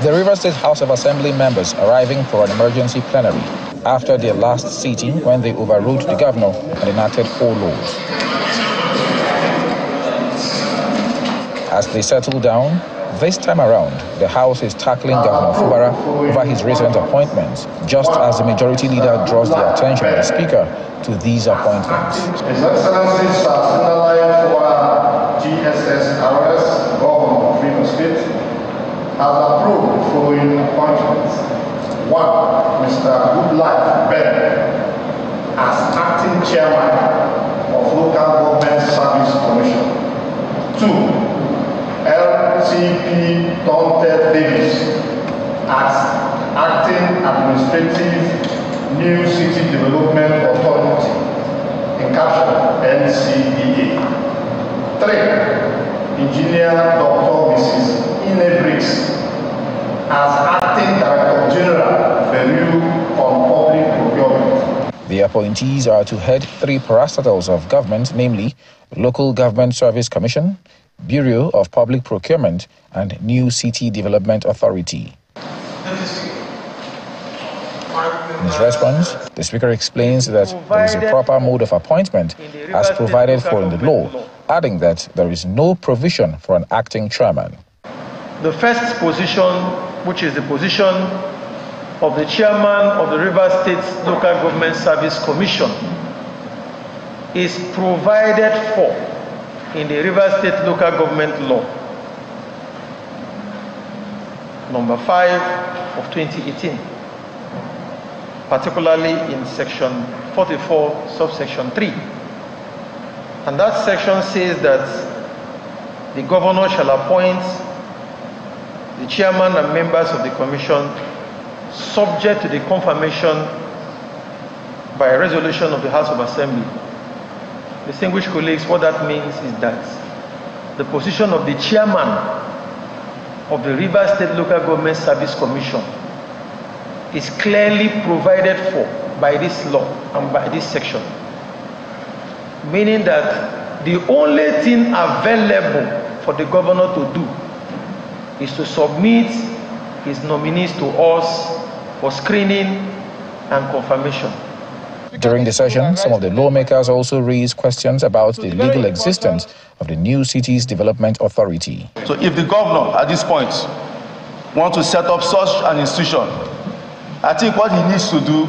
The Rivers State House of Assembly members arriving for an emergency plenary after their last sitting when they overruled the governor and enacted 4 laws. As they settle down, this time around, the House is tackling Governor Fubara over his recent appointments, just as the majority leader draws the attention of the Speaker to these appointments. His Excellency Sir Fubara GSS RS, Governor of Rivers State, has approved the following appointments. 1. Mr. Goodluck Ben as Acting Chairman of Local Government Service Commission. 2. LCP Tonted Davis as Acting Administrative New City Development Authority, in caption NCDA. 3. Engineer Dr. Mrs. Inebrix as Acting Director General, Bureau on Public Procurement. The appointees are to head 3 parastatals of government, namely Local Government Service Commission, Bureau of Public Procurement, and New City Development Authority. In his response, the Speaker explains that there is a proper mode of appointment as provided for in the law, adding that there is no provision for an acting chairman. The first position, which is the position of the chairman of the Rivers State Local Government Service Commission, is provided for in the Rivers State Local Government Law, number 5 of 2018, particularly in section 44, subsection 3. And that section says that the governor shall appoint the chairman and members of the commission subject to the confirmation by a resolution of the House of Assembly. Distinguished colleagues, what that means is that the position of the chairman of the Rivers State Local Government Service Commission is clearly provided for by this law and by this section, meaning that the only thing available for the governor to do is to submit his nominees to us for screening and confirmation. During the session, some of the lawmakers also raised questions about the legal existence of the New Cities Development Authority. So if the governor at this point wants to set up such an institution, I think what he needs to do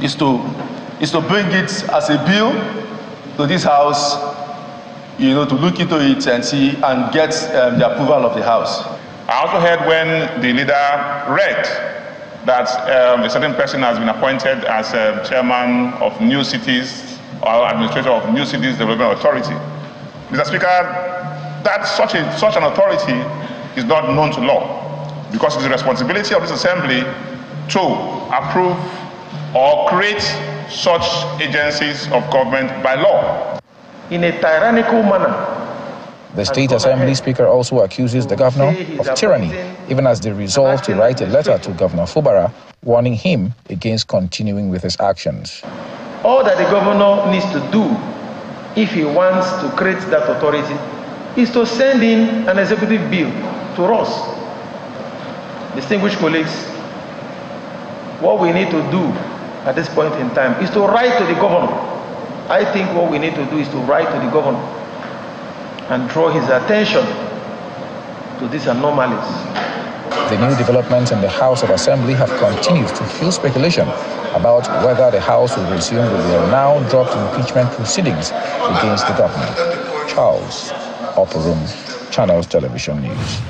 is to bring it as a bill to this House, to look into it and see and get the approval of the House. I also heard when the leader read that a certain person has been appointed as chairman of New Cities or administrator of New Cities Development Authority. Mr. Speaker, that such an authority is not known to law, because it's the responsibility of this assembly to approve or create such agencies of government by law. In a tyrannical manner. The State Assembly Speaker also accuses the governor of tyranny, even as they resolve to write a letter to Governor Fubara warning him against continuing with his actions. All that the governor needs to do, if he wants to create that authority, is to send in an executive bill to us. Distinguished colleagues, what we need to do at this point in time is to write to the governor. I think what we need to do is to write to the governor and draw his attention to these anomalies. The new developments in the House of Assembly have continued to fuel speculation about whether the House will resume the now dropped impeachment proceedings against the government. Charles Oporum, Channels Television News.